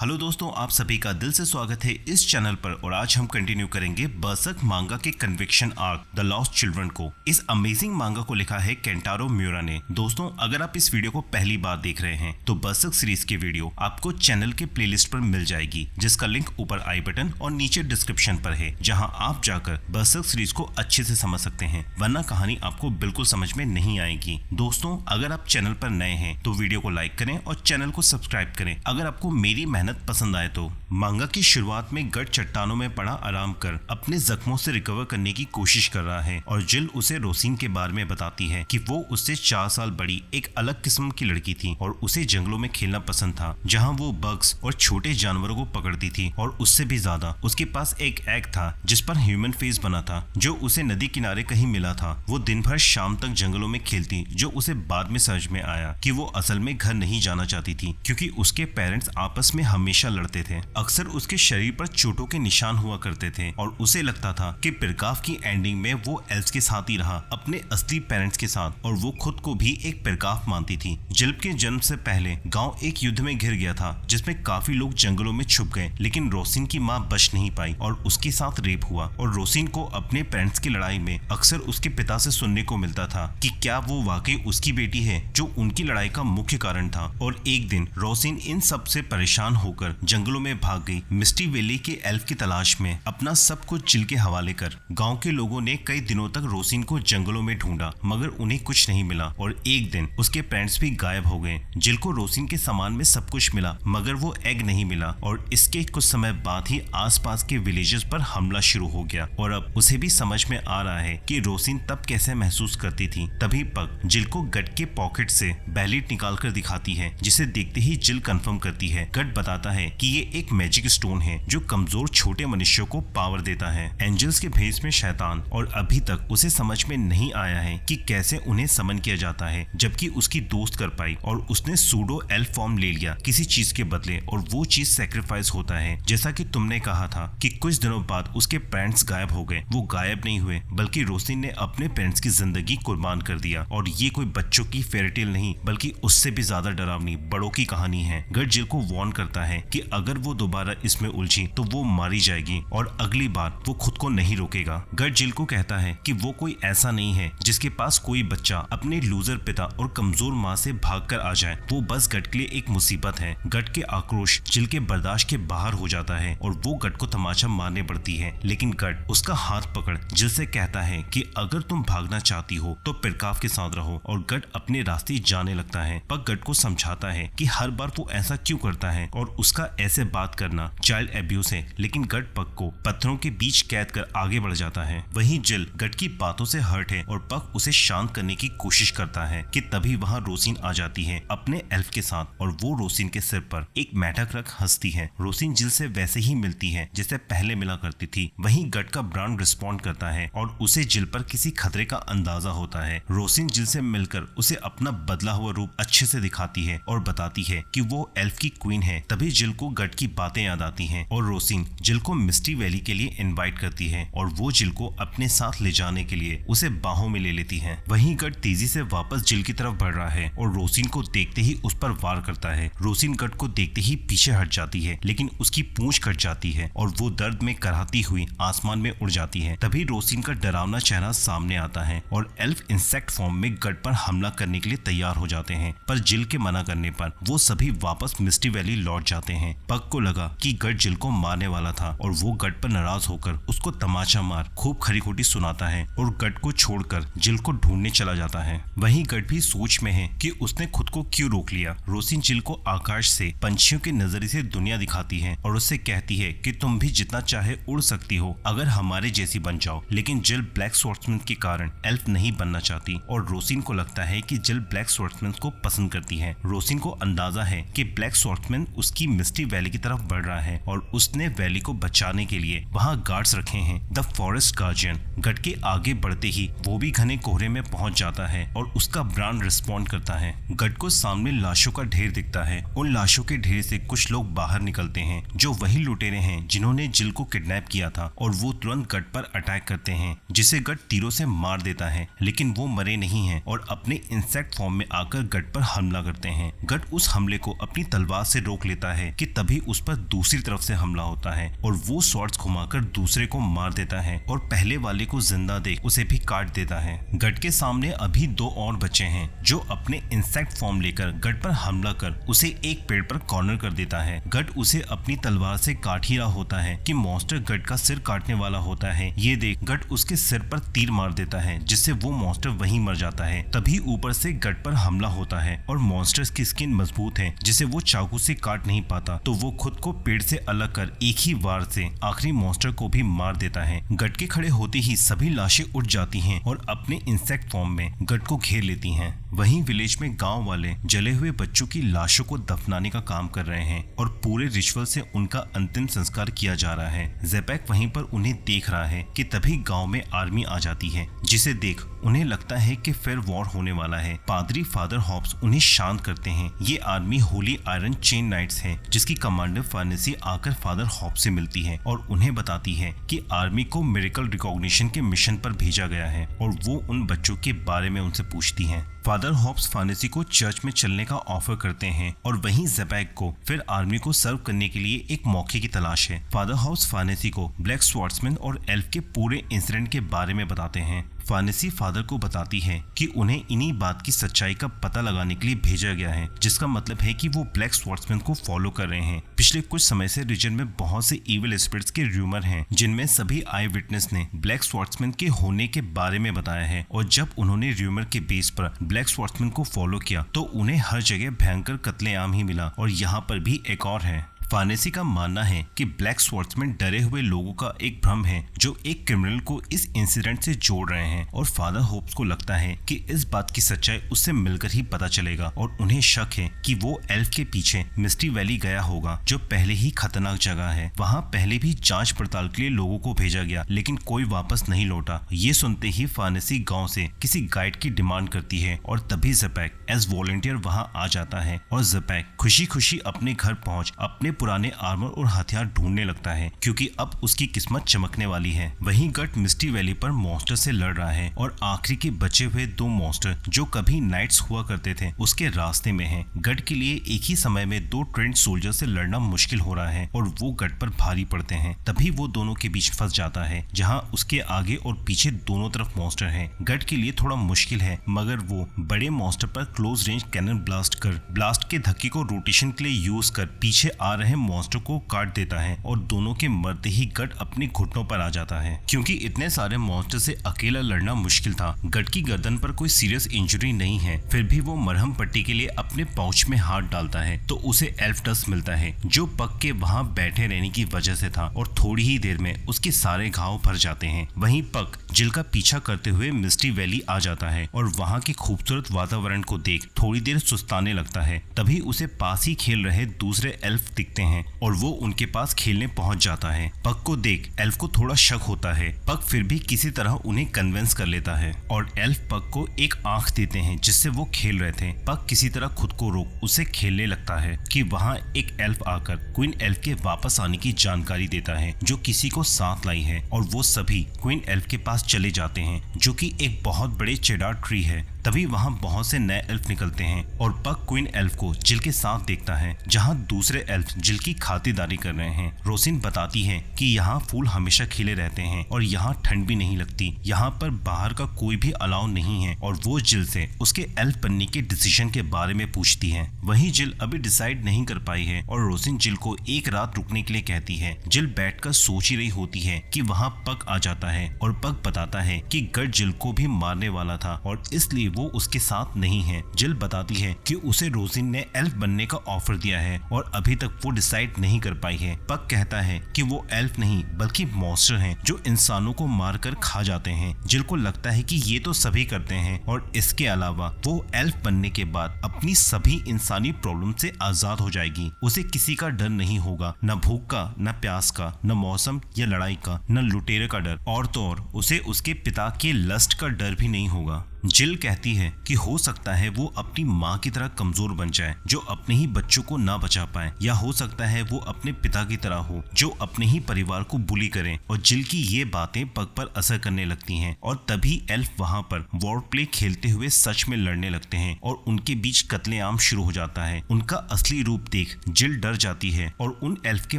Hello दोस्तों, आप सभी का दिल से स्वागत है इस चैनल पर। और आज हम कंटिन्यू करेंगे बर्सर्क मांगा के conviction arc the lost children को। इस अमेजिंग मांगा को लिखा है केंटारो म्यूरा ने। दोस्तों, अगर आप इस वीडियो को पहली बार देख रहे हैं तो बर्सर्क सीरीज की वीडियो आपको चैनल के प्लेलिस्ट पर मिल जाएगी, जिसका लिंक ऊपर आई बटन और नीचे डिस्क्रिप्शन पर है, जहां आप जाकर बर्सर्क सीरीज को अच्छे से समझ सकते हैं, वरना कहानी आपको बिल्कुल समझ में नहीं आएगी। दोस्तों, अगर आप चैनल पर नए हैं तो वीडियो को लाइक करें और चैनल को सब्सक्राइब करें अगर आपको मेरी मेहनत पसंद आए तो। मांगा की शुरुआत में गट चट्टानों में पड़ा आराम कर अपने जख्मों से रिकवर करने की कोशिश कर रहा है और जिल उसे रोसिन के बारे में बताती है कि वो उससे 4 साल बड़ी एक अलग किस्म की लड़की थी और उसे जंगलों में खेलना पसंद था, जहां वो बग्स और छोटे जानवरों को पकड़ती थी। और उससे भी ज्यादा उसके पास एक एग था जिस पर ह्यूमन फेस बना था, जो उसे नदी किनारे कहीं मिला था। वो दिन भर शाम तक जंगलों में खेलती, जो उसे बाद में समझ में आया कि वो असल में घर नहीं जाना चाहती थी, क्योंकि उसके पेरेंट्स आपस में हमेशा लड़ते थे। अक्सर उसके शरीर पर चोटों के निशान हुआ करते थे और उसे लगता था कि पिरकाफ की एंडिंग में वो एल्स के साथ ही रहा, अपने असली पेरेंट्स के साथ, और वो खुद को भी एक पिरकाफ मानती थी। जिल्प के जन्म से पहले गांव एक युद्ध में घिर गया था, जिसमें काफी लोग जंगलों में छुप गए, लेकिन रोसिन की मां बच नहीं पाई और उसके साथ रेप हुआ। और रोसिन को अपने पेरेंट्स की लड़ाई में अक्सर उसके पिता से सुनने को मिलता था कि क्या वो वाकई उसकी बेटी है, जो उनकी लड़ाई का मुख्य कारण था। और एक दिन रोसिन इन सब से परेशान होकर जंगलों में भाग गई, मिस्टी वैली के एल्फ की तलाश में, अपना सब कुछ जिल के हवाले कर। गांव के लोगों ने कई दिनों तक रोसिन को जंगलों में ढूंढा, मगर उन्हें कुछ नहीं मिला। और एक दिन उसके पेरेंट्स भी गायब हो गए। जिल को रोसिन के सामान में सब कुछ मिला, मगर वो एग नहीं मिला। और इसके कुछ समय बाद ही आसपास के विलेजेस पर हमला शुरू हो गया। और अब उसे भी समझ में आ रहा है कि रोसिन तब कैसे महसूस करती थी। तभी पग जिल को गट के पॉकेट से बैलेट निकाल कर दिखाती है, जिसे देखते ही जिल कंफर्म करती है। गट बताता है कि ये एक मैजिक स्टोन है जो कमजोर छोटे मनुष्यों को पावर देता है, एंजल्स के भेष में शैतान। और अभी तक उसे समझ में नहीं आया है कि कैसे उन्हें समन किया जाता है, जबकि उसकी दोस्त कर पाई और उसने सूडो एल्फ फॉर्म ले लिया किसी चीज के बदले, और वो चीज सैक्रिफाइस होता है। जैसा कि तुमने कहा था कि कुछ दिनों बाद उसके पेरेंट्स गायब हो गए, वो गायब नहीं हुए, बल्कि रोसिन ने अपने पेरेंट्स की जिंदगी कुर्बान कर दिया। और ये कोई बच्चों की फेयरटेल नहीं, बल्कि उससे भी ज्यादा डरावनी बड़ों की कहानी है। गट जिल को वार्न करता है कि अगर वो दोबारा इसमें उलझी तो वो मारी जाएगी और अगली बार वो खुद को नहीं रोकेगा। गट जिल को कहता है कि वो कोई ऐसा नहीं है जिसके पास कोई बच्चा अपने लूजर पिता और कमजोर माँ से भागकर आ जाए। वो बस गट के लिए एक मुसीबत है। गट के आक्रोश जिल के बर्दाश्त के बाहर हो जाता है और वो गट को तमाचा मारने पड़ती है, लेकिन गट उसका हाथ पकड़ जिल से कहता है कि अगर तुम भागना चाहती हो तो पिरकाफ के साथ रहो। और गट अपने रास्ते जाने लगता है। पग गट को समझाता है कि हर बार वो ऐसा क्यों करता है और उसका ऐसे बात करना चाइल्ड एब्यूज है, लेकिन गट पग को पत्थरों के बीच कैद कर आगे बढ़ जाता है। वहीं जिल गट की बातों से हर्ट है और पग उसे शांत करने की कोशिश करता है कि तभी वहां रोसिन आ जाती है अपने एल्फ के साथ, और वो रोसिन के सिर पर एक मेढक रख हंसती है। रोसिन जिल से वैसे ही मिलती है जैसे पहले मिला करती थी। वहीं गट का ब्रांड रिस्पॉन्ड करता है और उसे जिल पर किसी खतरे का अंदाजा होता है। रोसिन जिल से मिलकर उसे अपना बदला हुआ रूप अच्छे से दिखाती है और बताती है कि वो एल्फ की क्वीन है। तभी जिल को गट की बातें याद आती हैं और रोसिन जिल को मिस्टी वैली के लिए इनवाइट करती है और वो जिल को अपने साथ ले जाने के लिए उसे बाहों में ले लेती है। वहीं गट तेजी से वापस जिल की तरफ बढ़ रहा है और रोसिन को देखते ही उस पर वार करता है। रोसिन गट को देखते ही पीछे हट जाती है, लेकिन उसकी पूंछ कट जाती है और वो दर्द में कराहती हुई आसमान में उड़ जाती है। तभी रोसिन का डरावना चेहरा सामने आता है और एल्फ इंसेक्ट फॉर्म में गट पर हमला करने के लिए तैयार हो जाते हैं, पर जिल के मना करने पर वो सभी वापस मिस्टी वैली लौट जाते हैं। पग को लगा कि गट जिल को मारने वाला था और वो गट पर नाराज होकर उसको तमाचा मार खूब खरी खोटी सुनाता है और गट को छोड़कर जिल को ढूंढने चला जाता है। वहीं गट भी सोच में है कि उसने खुद को क्यों रोक लिया। रोसिन जिल को आकाश से पंछियों के नजरिए से दुनिया दिखाती है और उससे कहती है कि तुम भी जितना चाहे उड़ सकती हो अगर हमारे जैसी बन जाओ। लेकिन जिल ब्लैक स्वॉर्ड्समैन के कारण एल्फ नहीं बनना चाहती और रोसिन को लगता है कि जिल ब्लैक स्वॉर्ड्समैन को पसंद करती है। रोसिन को अंदाजा है कि ब्लैक स्वॉर्ड्समैन उसकी मिस्टी वैली की तरफ बढ़ रहा है और उसने वैली को बचाने के लिए वहां गार्ड्स रखे हैं, द फॉरेस्ट गार्जियन। गट के आगे बढ़ते ही वो भी घने कोहरे में पहुंच जाता है और उसका ब्रांड रिस्पॉन्ड करता है। गट को सामने लाशों का ढेर दिखता है। उन लाशों के ढेर से कुछ लोग बाहर निकलते हैं, जो वही लुटेरे हैं जिन्होंने जिल को किडनैप किया था, और वो तुरंत गट पर अटैक करते हैं, जिसे गट तीरों से मार देता है। लेकिन वो मरे नहीं हैं और अपने इंसेक्ट फॉर्म में आकर गट पर हमला करते हैं। गट उस हमले को अपनी तलवार से रोक लेता करता है कि तभी उस पर दूसरी तरफ से हमला होता है और वो शॉट्स घुमाकर दूसरे को मार देता है और पहले वाले को जिंदा देख उसे भी काट देता है। गट के सामने अभी 2 और बच्चे हैं जो अपने इंसेक्ट फॉर्म लेकर गट पर हमला कर उसे एक पेड़ पर कॉर्नर कर देता है। गट उसे अपनी तलवार से काट ही रहा होता है कि मॉन्स्टर गट का सिर काटने वाला होता है। ये देख गट उसके सिर पर तीर मार देता है जिससे वो मॉन्स्टर वहीं मर जाता है। तभी ऊपर से गट पर हमला होता है और मॉन्स्टर की स्किन मजबूत है जिसे वो चाकू से काट नहीं पाता, तो वो खुद को पेड़ से अलग कर एक ही वार से आखिरी मॉन्स्टर को भी मार देता है। गट के खड़े होते ही सभी लाशें उठ जाती हैं और अपने इंसेक्ट फॉर्म में गट को घेर लेती हैं। वहीं विलेज में गांव वाले जले हुए बच्चों की लाशों को दफनाने का काम कर रहे हैं और पूरे रिचुअल से उनका अंतिम संस्कार किया जा रहा है। ज़ेबेक वहीं पर उन्हें देख रहा है कि तभी गांव में आर्मी आ जाती है, जिसे देख उन्हें लगता है कि फिर वॉर होने वाला है। पादरी फादर हॉब्स उन्हें शांत करते हैं। ये army holy iron chain knights है जिसकी कमांडर फार्नेसी आकर फादर हॉब्स से मिलती है और उन्हें बताती है कि आर्मी को मिरेकल रिकॉग्निशन के मिशन पर भेजा गया है और वो उन बच्चों के बारे में उनसे पूछती है। फादर हॉब्स फार्नेसी को चर्च में चलने का ऑफर करते हैं और वहीं ज़ेबेक को फिर आर्मी को सर्व करने के लिए एक मौके की तलाश है। फादर हॉब्स फार्नेसी को ब्लैक स्वॉर्ड्समैन और एल्फ के पूरे इंसिडेंट के बारे में बताते हैं। फार्नेसी फादर को बताती है कि उन्हें इन्हीं बात की सच्चाई का पता लगाने के लिए भेजा गया है, जिसका मतलब है कि वो ब्लैक स्वॉर्ड्समैन को फॉलो कर रहे हैं। पिछले कुछ समय से रीजन में बहुत से इविल स्पिरिट्स के रूमर हैं, जिनमें सभी आई विटनेस ने ब्लैक स्वॉर्ड्समैन के होने के बारे में बताया है और जब उन्होंने रूमर के बेस पर ब्लैक स्वॉर्ड्समैन को फॉलो किया तो उन्हें हर जगह भयंकर कत्लेआम ही मिला और यहाँ पर भी एक और है। फार्नेसी का मानना है कि ब्लैक स्वॉर्ड्समैन डरे हुए लोगों का एक भ्रम है जो एक क्रिमिनल को इस इंसिडेंट से जोड़ रहे हैं और फादर होप्स को लगता है कि इस बात की सच्चाई उससे मिलकर ही पता चलेगा और उन्हें शक है कि वो एल्फ के पीछे मिस्टी वैली गया होगा जो पहले ही खतरनाक जगह है। वहाँ पहले भी जांच पड़ताल के लिए लोगों को भेजा गया लेकिन कोई वापस नहीं लौटा। ये सुनते ही फार्नेसी गाँव से किसी गाइड की डिमांड करती है और तभी ज़ेबेक एज वॉलंटियर वहाँ आ जाता है और ज़ेबेक खुशी खुशी अपने घर पहुँच अपने पुराने आर्मर और हथियार ढूंढने लगता है क्योंकि अब उसकी किस्मत चमकने वाली है। वहीं गट मिस्टी वैली पर मॉन्स्टर से लड़ रहा है और आखिरी के बचे हुए 2 मॉन्स्टर जो कभी नाइट्स हुआ करते थे उसके रास्ते में हैं। गट के लिए एक ही समय में 2 ट्रेंड सोल्जर से लड़ना मुश्किल हो रहा है और वो गट पर भारी पड़ते हैं। तभी वो दोनों के बीच फंस जाता है जहाँ उसके आगे और पीछे दोनों तरफ मॉन्स्टर है। गट के लिए थोड़ा मुश्किल है मगर वो बड़े मॉन्स्टर पर क्लोज रेंज कैनन ब्लास्ट के धक्के को रोटेशन के लिए यूज कर पीछे आ रहे मॉन्स्टर को काट देता है और दोनों के मरते ही गट अपने घुटनों पर आ जाता है। क्योंकि इतने सारे मॉन्स्टर से अकेला लड़ना मुश्किल था, गट की गर्दन पर कोई सीरियस इंजरी नहीं है, फिर भी वो मरहम पट्टी के लिए अपने पाउच में हाथ डालता है तो उसे एल्फ डस्ट मिलता है जो पक के वहाँ बैठे रहने की वजह से था और थोड़ी ही देर में उसके सारे घाव भर जाते हैं। वहीं पक जिल का पीछा करते हुए मिस्टी वैली आ जाता है और वहाँ के खूबसूरत वातावरण को देख थोड़ी देर सुस्ताने लगता है। तभी उसे पास ही खेल रहे दूसरे एल्फ दिखते हैं और वो उनके पास खेलने पहुंच जाता है। पक को देख एल्फ को थोड़ा शक होता है। पक फिर भी किसी तरह उन्हें कन्विंस कर लेता है और एल्फ पक को एक आंख देते हैं जिससे वो खेल रहे थे। पक किसी तरह खुद को रोक उसे खेलने लगता है कि वहाँ एक एल्फ आकर क्वीन एल्फ के वापस आने की जानकारी देता है जो किसी को साथ लाई है और वो सभी क्वीन एल्फ के पास चले जाते हैं जो कि एक बहुत बड़े चेडार ट्री है। तभी वहाँ बहुत से नए एल्फ निकलते हैं और पक क्वीन एल्फ को जिल के साथ देखता है जहाँ दूसरे एल्फ जिल की खातिरदारी कर रहे हैं। रोसिन बताती है कि यहाँ फूल हमेशा खिले रहते हैं और यहाँ ठंड भी नहीं लगती, यहाँ पर बाहर का कोई भी अलाउ नहीं है और वो जिल से उसके एल्फ बनने के डिसीजन के बारे में पूछती है। वहीं जिल अभी डिसाइड नहीं कर पाई है और रोसिन जिल को एक रात रुकने के लिए कहती है। जिल बैठकर सोच ही रही होती है कि वहाँ पक आ जाता है और पक बताता है कि गट जिल को भी मारने वाला था और इसलिए वो उसके साथ नहीं है। जिल बताती है कि उसे रोसिन ने एल्फ बनने का ऑफर दिया है और अभी तक वो डिसाइड नहीं कर पाई है। पक कहता है कि वो एल्फ नहीं बल्कि मॉन्स्टर हैं जो इंसानों को मारकर खा जाते हैं। जिल को लगता है कि ये तो सभी करते हैं और इसके अलावा वो एल्फ बनने के बाद अपनी सभी इंसानी प्रॉब्लम से आजाद हो जाएगी। उसे किसी का डर नहीं होगा, न भूख का, न प्यास का, न मौसम या लड़ाई का, न लुटेरे का डर और तो और उसे उसके पिता के लस्ट का डर भी नहीं होगा। जिल कहती है कि हो सकता है वो अपनी माँ की तरह कमजोर बन जाए जो अपने ही बच्चों को ना बचा पाए, या हो सकता है वो अपने पिता की तरह हो जो अपने ही परिवार को बुली करे। और जिल की ये बातें पग पर असर करने लगती हैं और तभी एल्फ वहाँ पर वॉर प्ले खेलते हुए सच में लड़ने लगते हैं और उनके बीच कत्लेआम शुरू हो जाता है। उनका असली रूप देख जिल डर जाती है और उन एल्फ के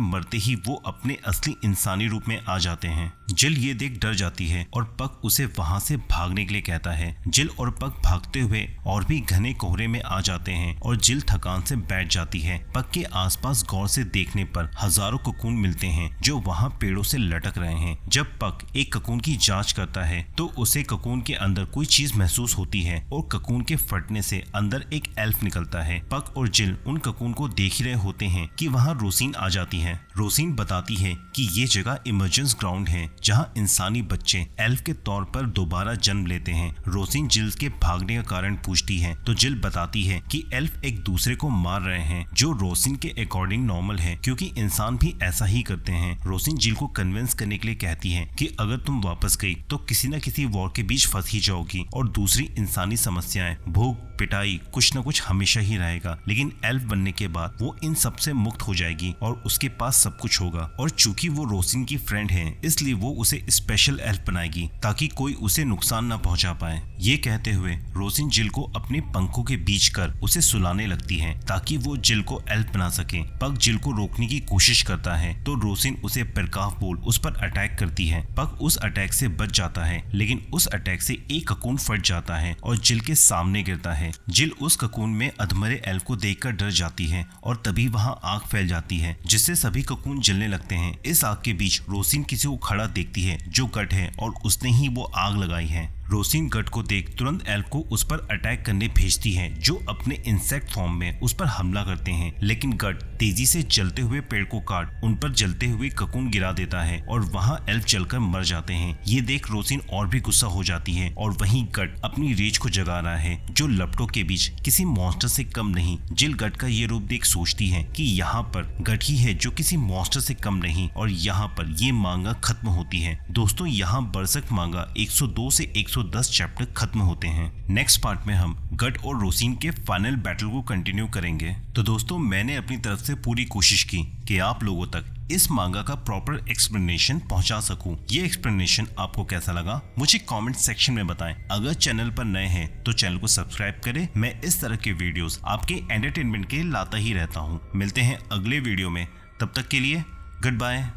मरते ही वो अपने असली इंसानी रूप में आ जाते हैं। जिल ये देख डर जाती है और पग उसे वहां से भागने के लिए कहता है। जिल और पग भागते हुए और भी घने कोहरे में आ जाते हैं और जिल थकान से बैठ जाती है। पग के आसपास गौर से देखने पर हजारों ककून मिलते हैं जो वहां पेड़ों से लटक रहे हैं। जब पग एक ककून की जांच करता है तो उसे ककून के अंदर कोई चीज महसूस होती है और ककून के फटने से अंदर एक एल्फ निकलता है। पग और जिल उन ककून को देख ही रहे होते हैं कि वहाँ रोसिन आ जाती है। रोसिन बताती है कि ये जगह इमरजेंस ग्राउंड है जहां इंसानी बच्चे एल्फ के तौर पर दोबारा जन्म लेते हैं। रोसिन जिल के भागने का कारण पूछती है तो जिल बताती है कि एल्फ एक दूसरे को मार रहे हैं जो रोसिन के अकॉर्डिंग नॉर्मल है क्योंकि इंसान भी ऐसा ही करते हैं। रोसिन जिल को कन्विंस करने के लिए कहती है कि अगर तुम वापस गई तो किसी न किसी वॉर के बीच फंस ही जाओगी और दूसरी इंसानी समस्याएं, भूख, पिटाई, कुछ न कुछ हमेशा ही रहेगा, लेकिन एल्फ बनने के बाद वो इन सब से मुक्त हो जाएगी और उसके पास सब कुछ होगा। और चूंकि वो रोसिन की फ्रेंड है इसलिए वो उसे स्पेशल एल्फ बनाएगी ताकि कोई उसे नुकसान न पहुंचा पाए। ये कहते हुए रोसिन जिल को अपने पंखों के बीच कर उसे सुलाने लगती है ताकि वो जिल को एल्फ बना सके। पग जिल को रोकने की कोशिश करता है तो रोसिन उसे प्रकाश बोल उस पर अटैक करती है। पग उस अटैक से बच जाता है लेकिन उस अटैक से एक ककून फट जाता है और जिल के सामने गिरता है। जिल उस ककून में अधमरे एल्फ को देखकर डर जाती है और तभी वहां आग फैल जाती है जिससे सभी ककून जलने लगते हैं। इस आग के बीच रोसिन किसी को खड़ा देखती है जो गट है और उसने ही वो आग लगाई है। रोसिन गट को देख तुरंत एल्फ को उस पर अटैक करने भेजती है जो अपने इंसेक्ट फॉर्म में उस पर हमला करते हैं, लेकिन गट तेजी से जलते हुए पेड़ को काट उन पर जलते हुए ककून गिरा देता है और वहां एल्फ जलकर मर जाते हैं। ये देख रोसिन और भी गुस्सा हो जाती है और वहीं गट अपनी रेज को जगा रहा है जो लपटों के बीच किसी मॉन्स्टर से कम नहीं। जिल गट का ये रूप देख सोचती है कि यहाँ पर गट ही है जो किसी मॉन्स्टर से कम नहीं और यहाँ पर ये मांगा खत्म होती है। दोस्तों यहाँ बरसक मांगा 102 से 110 चैप्टर खत्म होते हैं। नेक्स्ट पार्ट में हम गट और रोसिन के फाइनल बैटल को कंटिन्यू करेंगे। तो दोस्तों मैंने अपनी तरफ से पूरी कोशिश की कि आप लोगों तक इस मांगा का प्रॉपर एक्सप्लेनेशन पहुंचा सकूं। ये एक्सप्लेनेशन आपको कैसा लगा मुझे कमेंट सेक्शन में बताएं। अगर चैनल पर नए हैं तो चैनल को सब्सक्राइब करें। मैं इस तरह के वीडियोस आपके एंटरटेनमेंट के लिए लाता ही रहता हूं। मिलते हैं अगले वीडियो में, तब तक के लिए गुड बाय।